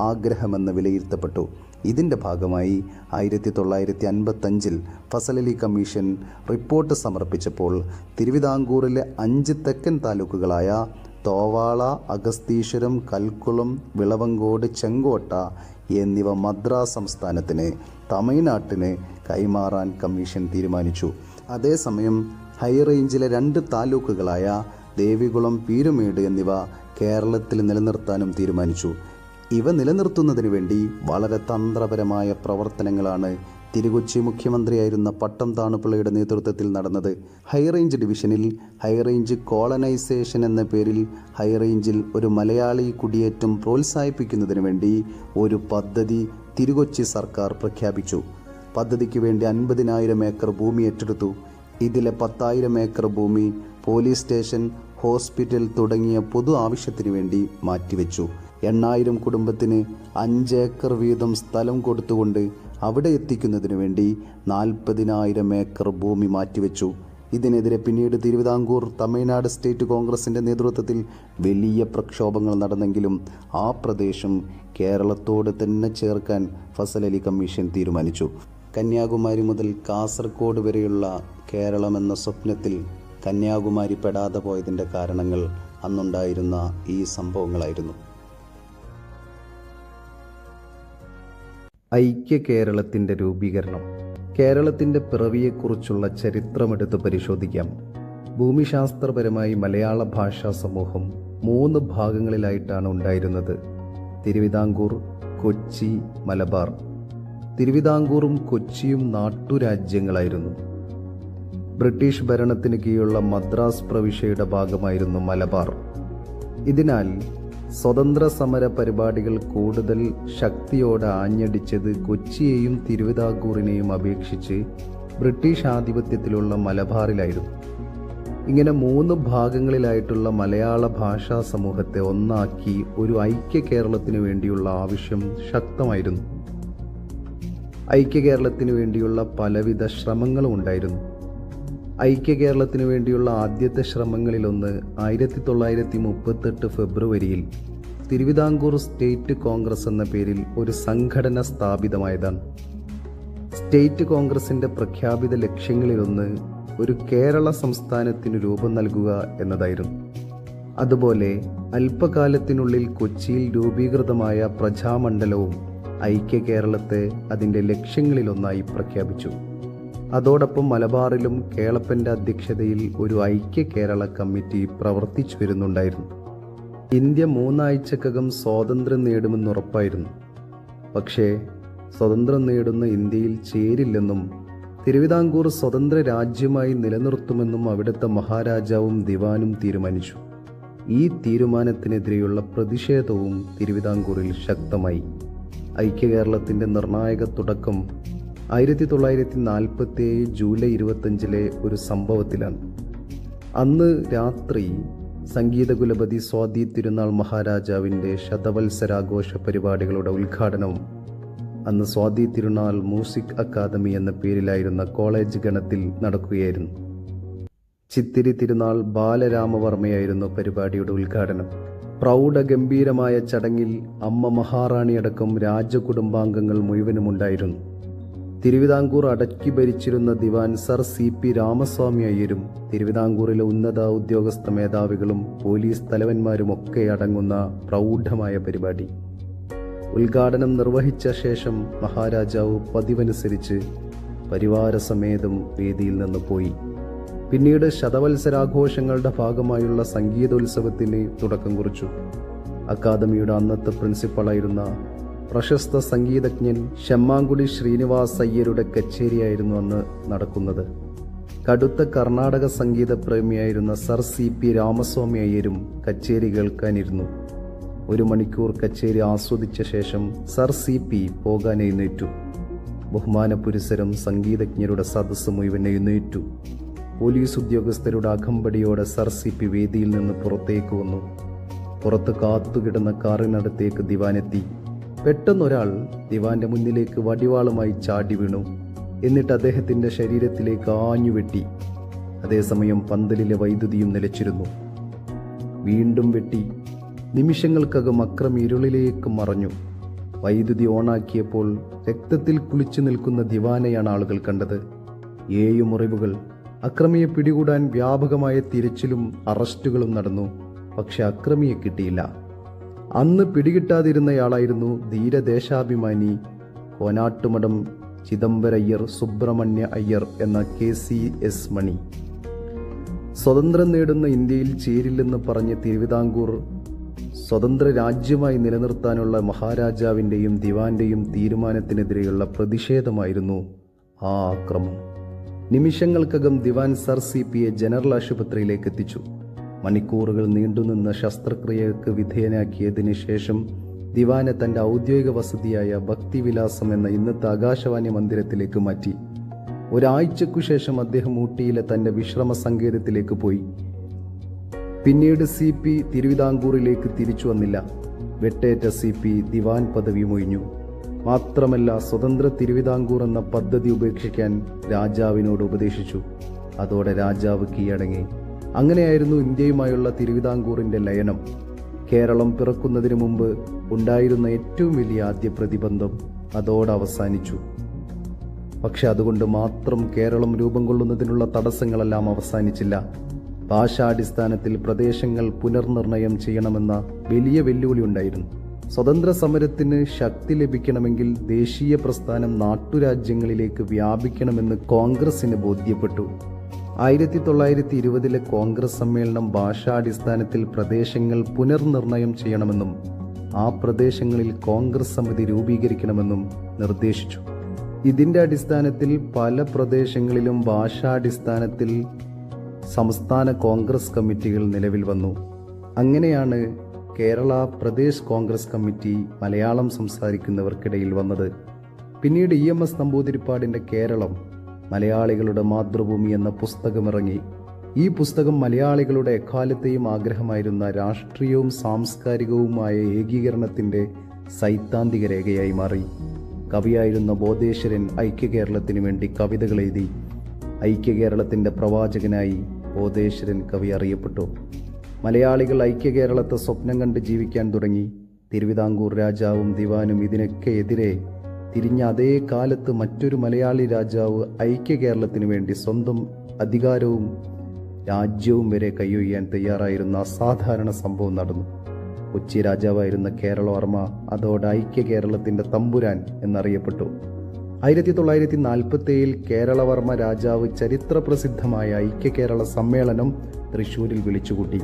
ആഗ്രഹമെന്ന് വിലയിരുത്തപ്പെട്ടു. ഇതിൻ്റെ ഭാഗമായി 1955 ഫസൽ അലി കമ്മീഷൻ റിപ്പോർട്ട് സമർപ്പിച്ചപ്പോൾ തിരുവിതാംകൂറിലെ 5 തെക്കൻ താലൂക്കുകളായ തോവാള, അഗസ്തീശ്വരം, കൽക്കുളം, വിളവങ്കോട്, ചെങ്കോട്ട എന്നിവ മദ്രാസ് സംസ്ഥാനത്തിന് തമിഴ്നാട്ടിന് കൈമാറാൻ കമ്മീഷൻ തീരുമാനിച്ചു. അതേസമയം ഹൈറേഞ്ചിലെ 2 താലൂക്കുകളായ ദേവികുളം, പീരുമേട് എന്നിവ കേരളത്തിൽ നിലനിർത്താനും തീരുമാനിച്ചു. ഇവ നിലനിർത്തുന്നതിന് വേണ്ടി വളരെ തന്ത്രപരമായ പ്രവർത്തനങ്ങളാണ് തിരുക്കൊച്ചി മുഖ്യമന്ത്രിയായിരുന്ന പട്ടം താണുപിള്ളയുടെ നേതൃത്വത്തിൽ നടന്നത്. ഹൈറേഞ്ച് ഡിവിഷനിൽ ഹൈറേഞ്ച് കോളനൈസേഷൻ എന്ന പേരിൽ ഹൈറേഞ്ചിൽ ഒരു മലയാളി കുടിയേറ്റം പ്രോത്സാഹിപ്പിക്കുന്നതിന് വേണ്ടി ഒരു പദ്ധതി തിരുക്കൊച്ചി സർക്കാർ പ്രഖ്യാപിച്ചു. പദ്ധതിക്ക് വേണ്ടി 50,000 ഏക്കർ ഭൂമി ഏറ്റെടുത്തു. ഇതിലെ 10,000 ഏക്കർ ഭൂമി പോലീസ് സ്റ്റേഷൻ, ഹോസ്പിറ്റൽ തുടങ്ങിയ പൊതു ആവശ്യത്തിന് വേണ്ടി മാറ്റിവെച്ചു. 8,000 കുടുംബത്തിന് 5 ഏക്കർ വീതം സ്ഥലം കൊടുത്തുകൊണ്ട് അവിടെ എത്തിക്കുന്നതിന് വേണ്ടി 40,000 ഏക്കർ ഭൂമി മാറ്റിവെച്ചു. ഇതിനെതിരെ പിന്നീട് തിരുവിതാംകൂർ തമിഴ്നാട് സ്റ്റേറ്റ് കോൺഗ്രസിൻ്റെ നേതൃത്വത്തിൽ വലിയ പ്രക്ഷോഭങ്ങൾ നടന്നെങ്കിലും ആ പ്രദേശം കേരളത്തോട് തന്നെ ചേർക്കാൻ ഫസൽ അലി കമ്മീഷൻ തീരുമാനിച്ചു. കന്യാകുമാരി മുതൽ കാസർഗോഡ് വരെയുള്ള കേരളം എന്ന സ്വപ്നത്തിൽ കന്യാകുമാരി പെടാതെ പോയതിൻ്റെ കാരണങ്ങൾ അന്നുണ്ടായിരുന്ന ഈ സംഭവങ്ങളായിരുന്നു. ഐക്യ കേരളത്തിൻ്റെ രൂപീകരണം. കേരളത്തിൻ്റെ പിറവിയെക്കുറിച്ചുള്ള ചരിത്രമെടുത്ത് പരിശോധിക്കാം. ഭൂമിശാസ്ത്രപരമായി മലയാള ഭാഷാ സമൂഹം 3 ഭാഗങ്ങളിലായിട്ടാണ് ഉണ്ടായിരുന്നത്: തിരുവിതാംകൂർ, കൊച്ചി, മലബാർ. തിരുവിതാംകൂറും കൊച്ചിയും നാട്ടുരാജ്യങ്ങളായിരുന്നു. ബ്രിട്ടീഷ് ഭരണത്തിന് കീഴിലുള്ള മദ്രാസ് പ്രവിശ്യയുടെ ഭാഗമായിരുന്നു മലബാർ. ഇതിനാൽ സ്വതന്ത്ര സമര പരിപാടികൾ കൂടുതൽ ശക്തിയോടെ ആഞ്ഞടിച്ചത് കൊച്ചിയെയും തിരുവിതാംകൂറിനെയും അപേക്ഷിച്ച് ബ്രിട്ടീഷ് ആധിപത്യത്തിലുള്ള മലബാറിലായിരുന്നു. ഇങ്ങനെ 3 ഭാഗങ്ങളിലായിട്ടുള്ള മലയാള ഭാഷാ സമൂഹത്തെ ഒന്നാക്കി ഒരു ഐക്യ കേരളത്തിനു വേണ്ടിയുള്ള ആവശ്യം ശക്തമായിരുന്നു. ഐക്യ കേരളത്തിനു വേണ്ടിയുള്ള പലവിധ ശ്രമങ്ങളും ഉണ്ടായിരുന്നു. ഐക്യ കേരളത്തിനു വേണ്ടിയുള്ള ആദ്യത്തെ ശ്രമങ്ങളിലൊന്ന് 1938 ഫെബ്രുവരിയിൽ തിരുവിതാംകൂർ സ്റ്റേറ്റ് കോൺഗ്രസ് എന്ന പേരിൽ ഒരു സംഘടന സ്ഥാപിതമായതാണ്. സ്റ്റേറ്റ് കോൺഗ്രസിന്റെ പ്രഖ്യാപിത ലക്ഷ്യങ്ങളിലൊന്ന് ഒരു കേരള സംസ്ഥാനത്തിന് രൂപം നൽകുക എന്നതായിരുന്നു. അതുപോലെ അല്പകാലത്തിനുള്ളിൽ കൊച്ചിയിൽ രൂപീകൃതമായ പ്രജാമണ്ഡലവും ഐക്യ കേരളത്തെ അതിൻ്റെ ലക്ഷ്യങ്ങളിലൊന്നായി പ്രഖ്യാപിച്ചു. അതോടൊപ്പം മലബാറിലും കേളപ്പൻ്റെ അധ്യക്ഷതയിൽ ഒരു ഐക്യ കേരള കമ്മിറ്റി പ്രവർത്തിച്ചു വരുന്നുണ്ടായിരുന്നു. ഇന്ത്യ 3 ആഴ്ചക്കകം സ്വാതന്ത്ര്യം നേടുമെന്നുറപ്പായിരുന്നു. പക്ഷേ സ്വതന്ത്രം നേടുന്ന ഇന്ത്യയിൽ ചേരില്ലെന്നും തിരുവിതാംകൂർ സ്വതന്ത്ര രാജ്യമായി നിലനിർത്തുമെന്നും അവിടുത്തെ മഹാരാജാവും ദിവാനും തീരുമാനിച്ചു. ഈ തീരുമാനത്തിനെതിരെയുള്ള പ്രതിഷേധവും തിരുവിതാംകൂറിൽ ശക്തമായി. ഐക്യ കേരളത്തിൻ്റെ നിർണായക തുടക്കം 1947 ജൂലൈ 25 ഒരു സംഭവത്തിലാണ്. അന്ന് രാത്രി സംഗീതകുലപതി സ്വാതി തിരുനാൾ മഹാരാജാവിൻ്റെ ശതവത്സരാഘോഷ പരിപാടികളുടെ ഉദ്ഘാടനം അന്ന് സ്വാതി തിരുനാൾ മ്യൂസിക് അക്കാദമി എന്ന പേരിലായിരുന്ന കോളേജ് ഗണത്തിൽ നടക്കുകയായിരുന്നു. ചിത്തിരി തിരുനാൾ ബാലരാമവർമ്മയായിരുന്നു പരിപാടിയുടെ ഉദ്ഘാടനം. പ്രൗഢഗംഭീരമായ ചടങ്ങിൽ അമ്മ മഹാറാണി അടക്കം രാജകുടുംബാംഗങ്ങൾ മുഴുവനുമുണ്ടായിരുന്നു. തിരുവിതാംകൂർ അടക്കി ഭരിച്ചിരുന്ന ദിവാൻ സർ CP രാമസ്വാമി അയ്യരും തിരുവിതാംകൂറിലെ ഉന്നത ഉദ്യോഗസ്ഥ മേധാവികളും പോലീസ് തലവന്മാരുമൊക്കെ അടങ്ങുന്ന പ്രൗഢമായ പരിപാടി. ഉദ്ഘാടനം നിർവഹിച്ച ശേഷം മഹാരാജാവ് പതിവനുസരിച്ച് പരിവാരസമേതം വേദിയിൽ നിന്ന് പോയി. പിന്നീട് ശതവത്സരാഘോഷങ്ങളുടെ ഭാഗമായുള്ള സംഗീതോത്സവത്തിന് തുടക്കം കുറിച്ചു. അക്കാദമിയുടെ അന്നത്തെ പ്രിൻസിപ്പളായിരുന്ന പ്രശസ്ത സംഗീതജ്ഞൻ ശമ്മാങ്കുടി ശ്രീനിവാസ് അയ്യരുടെ കച്ചേരിയായിരുന്നു അന്ന് നടക്കുന്നത്. കടുത്ത കർണാടക സംഗീത പ്രേമിയായിരുന്ന സർ CP രാമസ്വാമി അയ്യരും കച്ചേരി കേൾക്കാനിരുന്നു. 1 മണിക്കൂർ കച്ചേരി ആസ്വദിച്ച ശേഷം സർ CP പോകാൻ എഴുന്നേറ്റു. ബഹുമാനപുരസരം സംഗീതജ്ഞരുടെ സദസ്സ് മുഴുവൻ എഴുന്നേറ്റു. പോലീസ് ഉദ്യോഗസ്ഥരുടെ അകമ്പടിയോടെ സർ CP വേദിയിൽ നിന്ന് പുറത്തേക്ക് വന്നു. പുറത്ത് കാത്തുകിടന്ന കാറിനടുത്തേക്ക് ദിവാനെത്തി. പെട്ടെന്നൊരാൾ ദിവാന്റെ മുന്നിലേക്ക് വടിവാളുമായി ചാടി വീണു. എന്നിട്ട് അദ്ദേഹത്തിന്റെ ശരീരത്തിലേക്ക് ആഞ്ഞുവെട്ടി. അതേസമയം പന്തലിലെ വൈദ്യുതിയും നിലച്ചിരുന്നു. വീണ്ടും വെട്ടി. നിമിഷങ്ങൾക്കകം അക്രമി ഇരുളിലേക്ക് മറഞ്ഞു. വൈദ്യുതി ഓണാക്കിയപ്പോൾ രക്തത്തിൽ കുളിച്ചു നിൽക്കുന്ന ദിവാനെയാണ് ആളുകൾ കണ്ടത്. 7 മുറിവുകൾ. അക്രമിയെ പിടികൂടാൻ വ്യാപകമായ തിരച്ചിലും അറസ്റ്റുകളും നടന്നു. പക്ഷെ അക്രമിയെ കിട്ടിയില്ല. അന്ന് പിടികിട്ടാതിരുന്നയാളായിരുന്നു ധീരദേശാഭിമാനി കോനാട്ടുമഠം ചിദംബരയ്യർ സുബ്രഹ്മണ്യ അയ്യർ എന്ന KCS മണി. സ്വതന്ത്രം നേടുന്ന ഇന്ത്യയിൽ ചേരില്ലെന്ന് പറഞ്ഞ് തിരുവിതാംകൂർ സ്വതന്ത്ര രാജ്യമായി നിലനിർത്താനുള്ള മഹാരാജാവിൻ്റെയും ദിവാന്റെയും തീരുമാനത്തിനെതിരെയുള്ള പ്രതിഷേധമായിരുന്നു ആ ആക്രമം. നിമിഷങ്ങൾക്കകം ദിവാൻ സർ CPയെ ജനറൽ ആശുപത്രിയിലേക്ക് എത്തിച്ചു. മണിക്കൂറുകൾ നീണ്ടുനിന്ന ശസ്ത്രക്രിയക്ക് വിധേയനാക്കിയതിന് ശേഷം ദിവാനെ തൻ്റെ ഔദ്യോഗിക വസതിയായ ഭക്തിവിലാസം എന്ന ഇന്നത്തെ ആകാശവാണി മന്ദിരത്തിലേക്ക് മാറ്റി. ഒരാഴ്ചക്കു ശേഷം അദ്ദേഹം ഊട്ടിയിലെ തൻ്റെ വിശ്രമ സങ്കേതത്തിലേക്ക് പോയി. പിന്നീട് CP തിരുവിതാംകൂറിലേക്ക് തിരിച്ചു വന്നില്ല. വെട്ടേറ്റ CP ദിവാൻ പദവി ഒഴിഞ്ഞു. മാത്രമല്ല സ്വതന്ത്ര തിരുവിതാംകൂർ എന്ന പദ്ധതി ഉപേക്ഷിക്കാൻ രാജാവിനോട് ഉപദേശിച്ചു. അതോടെ രാജാവ് കീഴടങ്ങി. അങ്ങനെയായിരുന്നു ഇന്ത്യയുമായുള്ള തിരുവിതാംകൂറിൻ്റെ ലയനം. കേരളം പിറക്കുന്നതിന് മുമ്പ് ഉണ്ടായിരുന്ന ഏറ്റവും വലിയ ആദ്യ പ്രതിബന്ധം അതോടെ അവസാനിച്ചു. പക്ഷെ അതുകൊണ്ട് മാത്രം കേരളം രൂപം കൊള്ളുന്നതിനുള്ള തടസ്സങ്ങളെല്ലാം അവസാനിച്ചില്ല. ഭാഷാടിസ്ഥാനത്തിൽ പ്രദേശങ്ങൾ പുനർനിർണയം ചെയ്യണമെന്ന വലിയ വെല്ലുവിളി ഉണ്ടായിരുന്നു. സ്വതന്ത്ര സമരത്തിന് ശക്തി ലഭിക്കണമെങ്കിൽ ദേശീയ പ്രസ്ഥാനം നാട്ടുരാജ്യങ്ങളിലേക്ക് വ്യാപിക്കണമെന്ന് കോൺഗ്രസിന് ബോധ്യപ്പെട്ടു. 1920 കോൺഗ്രസ് സമ്മേളനം ഭാഷാടിസ്ഥാനത്തിൽ പ്രദേശങ്ങൾ പുനർനിർണയം ചെയ്യണമെന്നും ആ പ്രദേശങ്ങളിൽ കോൺഗ്രസ് സമിതി രൂപീകരിക്കണമെന്നും നിർദ്ദേശിച്ചു. ഇതിൻ്റെ അടിസ്ഥാനത്തിൽ പല പ്രദേശങ്ങളിലും ഭാഷാടിസ്ഥാനത്തിൽ സംസ്ഥാന കോൺഗ്രസ് കമ്മിറ്റികൾ നിലവിൽ വന്നു. അങ്ങനെയാണ് കേരള പ്രദേശ് കോൺഗ്രസ് കമ്മിറ്റി മലയാളം സംസാരിക്കുന്നവർക്കിടയിൽ വന്നത്. പിന്നീട് EMS നമ്പൂതിരിപ്പാടിൻ്റെ കേരളം മലയാളികളുടെ മാതൃഭൂമി എന്ന പുസ്തകമിറങ്ങി. ഈ പുസ്തകം മലയാളികളുടെ എക്കാലത്തെയും ആഗ്രഹമായിരുന്ന രാഷ്ട്രീയവും സാംസ്കാരികവുമായ ഏകീകരണത്തിൻ്റെ സൈദ്ധാന്തിക രേഖയായി മാറി. കവിയായിരുന്ന ബോധേശ്വരൻ ഐക്യകേരളത്തിന് വേണ്ടി കവിതകൾ എഴുതി. ഐക്യകേരളത്തിൻ്റെ പ്രവാചകനായി ബോധേശ്വരൻ കവി അറിയപ്പെട്ടു. മലയാളികൾ ഐക്യകേരളത്തെ സ്വപ്നം കണ്ട് ജീവിക്കാൻ തുടങ്ങി. തിരുവിതാംകൂർ രാജാവും ദിവാനും ഇതിനൊക്കെ എതിരെ തിരിഞ്ഞ അതേ കാലത്ത് മറ്റൊരു മലയാളി രാജാവ് ഐക്യകേരളത്തിന് വേണ്ടി സ്വന്തം അധികാരവും രാജ്യവും വരെ കൈയൊഴിയാൻ തയ്യാറായിരുന്ന അസാധാരണ സംഭവം നടന്നു. കൊച്ചി രാജാവായിരുന്ന കേരളവർമ്മ അതോടെ ഐക്യകേരളത്തിൻ്റെ തമ്പുരാൻ എന്നറിയപ്പെട്ടു. 1947 കേരളവർമ്മ രാജാവ് ചരിത്രപ്രസിദ്ധമായ ഐക്യകേരള സമ്മേളനം തൃശ്ശൂരിൽ വിളിച്ചുകൂട്ടി.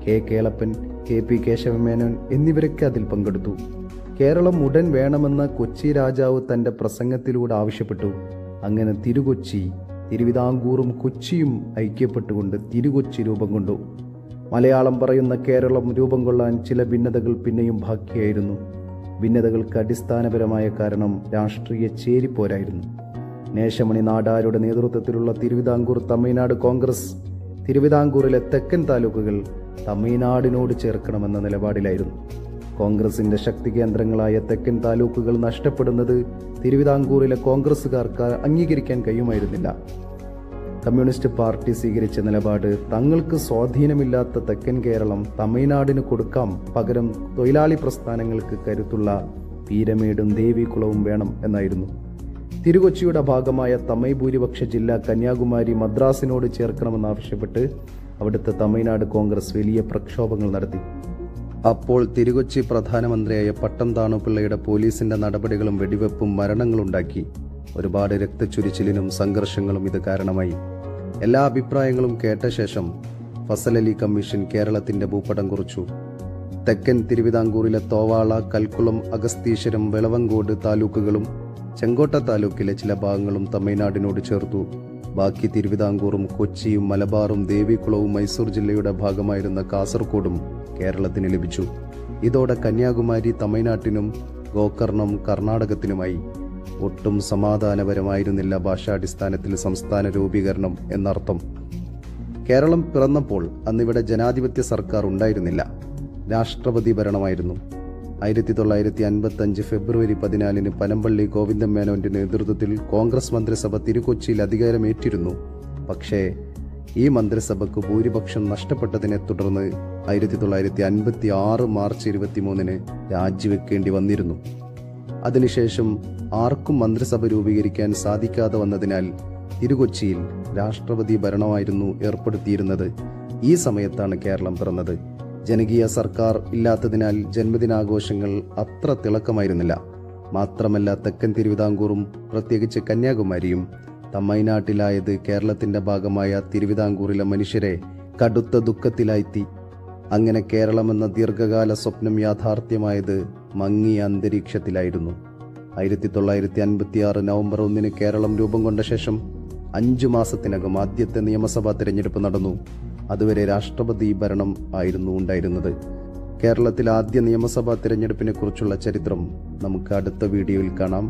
K. കേളപ്പൻ, KP കേശവമേനോൻ എന്നിവരൊക്കെ അതിൽ പങ്കെടുത്തു. കേരളം ഉടൻ വേണമെന്ന് കൊച്ചി രാജാവ് തൻ്റെ പ്രസംഗത്തിലൂടെ ആവശ്യപ്പെട്ടു. അങ്ങനെ തിരുകൊച്ചി, തിരുവിതാംകൂറും കൊച്ചിയും ഐക്യപ്പെട്ടുകൊണ്ട് തിരുകൊച്ചി രൂപം കൊണ്ടു. മലയാളം പറയുന്ന കേരളം രൂപം കൊള്ളാൻ ചില ഭിന്നതകൾ പിന്നെയും ബാക്കിയായിരുന്നു. ഭിന്നതകൾക്ക് അടിസ്ഥാനപരമായ കാരണം രാഷ്ട്രീയ ചേരിപ്പോരായിരുന്നു. നേശമണി നാടാരുടെ നേതൃത്വത്തിലുള്ള തിരുവിതാംകൂർ തമിഴ്നാട് കോൺഗ്രസ് തിരുവിതാംകൂറിലെ തെക്കൻ താലൂക്കുകൾ തമിഴ്നാടിനോട് ചേർക്കണമെന്ന നിലപാടിലായിരുന്നു. കോൺഗ്രസിന്റെ ശക്തി കേന്ദ്രങ്ങളായ തെക്കൻ താലൂക്കുകൾ നഷ്ടപ്പെടുന്നത് തിരുവിതാംകൂറിലെ കോൺഗ്രസുകാർക്ക് അംഗീകരിക്കാൻ കഴിയുമായിരുന്നില്ല. കമ്മ്യൂണിസ്റ്റ് പാർട്ടി സ്വീകരിച്ച നിലപാട് തങ്ങൾക്ക് സ്വാധീനമില്ലാത്ത തെക്കൻ കേരളം തമിഴ്നാടിന് കൊടുക്കാം, പകരം തൊഴിലാളി പ്രസ്ഥാനങ്ങൾക്ക് കരുത്തുള്ള പീരമേടും ദേവികുളവും വേണം എന്നായിരുന്നു. തിരുകൊച്ചിയുടെ ഭാഗമായ തമിഴ് ഭൂരിപക്ഷ ജില്ല കന്യാകുമാരി മദ്രാസിനോട് ചേർക്കണമെന്നാവശ്യപ്പെട്ട് അവിടുത്തെ തമിഴ്നാട് കോൺഗ്രസ് വലിയ പ്രക്ഷോഭങ്ങൾ നടത്തി. അപ്പോൾ തിരുകൊച്ചി പ്രധാനമന്ത്രിയായ പട്ടം താണുപിള്ളയുടെ പോലീസിന്റെ നടപടികളും വെടിവെപ്പും മരണങ്ങളുണ്ടാക്കി. ഒരുപാട് രക്തച്ചൊരിച്ചിലിനും സംഘർഷങ്ങളും ഇത് കാരണമായി. എല്ലാ അഭിപ്രായങ്ങളും കേട്ട ശേഷം ഫസലലി കമ്മീഷൻ കേരളത്തിന്റെ ഭൂപടം കുറിച്ചു. തെക്കൻ തിരുവിതാംകൂറിലെ തോവാള, കൽക്കുളം, അഗസ്തീശ്വരം, വെളവങ്കോട് താലൂക്കുകളും ചെങ്കോട്ട താലൂക്കിലെ ചില ഭാഗങ്ങളും തമിഴ്നാടിനോട് ചേർത്തു. ബാക്കി തിരുവിതാംകൂറും കൊച്ചിയും മലബാറും ദേവികുളവും മൈസൂർ ജില്ലയുടെ ഭാഗമായിരുന്ന കാസർഗോഡും കേരളത്തിന് ലഭിച്ചു. ഇതോടെ കന്യാകുമാരി തമിഴ്നാട്ടിനും ഗോകർണം കർണാടകത്തിനുമായി. ഒട്ടും സമാധാനപരമായിരുന്നില്ല ഭാഷാടിസ്ഥാനത്തിൽ സംസ്ഥാന രൂപീകരണം എന്നർത്ഥം. കേരളം പിറന്നപ്പോൾ അന്നിവിടെ ജനാധിപത്യ സർക്കാർ ഉണ്ടായിരുന്നില്ല, രാഷ്ട്രപതി ഭരണമായിരുന്നു. 1955 ഫെബ്രുവരി 14 പനമ്പള്ളി ഗോവിന്ദൻ മേനോന്റെ നേതൃത്വത്തിൽ കോൺഗ്രസ് മന്ത്രിസഭ തിരുക്കൊച്ചിയിൽ അധികാരമേറ്റിരുന്നു. പക്ഷേ ഈ മന്ത്രിസഭയ്ക്ക് ഭൂരിപക്ഷം നഷ്ടപ്പെട്ടതിനെ തുടർന്ന് 1956 മാർച്ച് 23 രാജിവെക്കേണ്ടി വന്നിരുന്നു. അതിനുശേഷം ആർക്കും മന്ത്രിസഭ രൂപീകരിക്കാൻ സാധിക്കാതെ വന്നതിനാൽ തിരുകൊച്ചിയിൽ രാഷ്ട്രപതി ഭരണമായിരുന്നു ഏർപ്പെടുത്തിയിരുന്നത്. ഈ സമയത്താണ് കേരളം പിറന്നത്. ജനകീയ സർക്കാർ ഇല്ലാത്തതിനാൽ ജന്മദിനാഘോഷങ്ങൾ അത്ര തിളക്കമായിരുന്നില്ല. മാത്രമല്ല തെക്കൻ തിരുവിതാംകൂറും പ്രത്യേകിച്ച് കന്യാകുമാരിയും തമിഴ്നാട്ടിലായത് കേരളത്തിന്റെ ഭാഗമായ തിരുവിതാംകൂറിലെ മനുഷ്യരെ കടുത്ത ദുഃഖത്തിലാഴ്ത്തി. അങ്ങനെ കേരളമെന്ന ദീർഘകാല സ്വപ്നം യാഥാർത്ഥ്യമായത് മങ്ങിയ അന്തരീക്ഷത്തിലായിരുന്നു. 1956 നവംബർ 1 കേരളം രൂപം കൊണ്ട ശേഷം 5 മാസത്തിനകം ആദ്യത്തെ നിയമസഭാ തിരഞ്ഞെടുപ്പ് നടന്നു. അതുവരെ രാഷ്ട്രപതി ഭരണം ആയിരുന്നു ഉണ്ടായിരുന്നത്. കേരളത്തിൽ ആദ്യ നിയമസഭാ തിരഞ്ഞെടുപ്പിനെ കുറിച്ചുള്ള ചരിത്രം നമുക്ക് അടുത്ത വീഡിയോയിൽ കാണാം.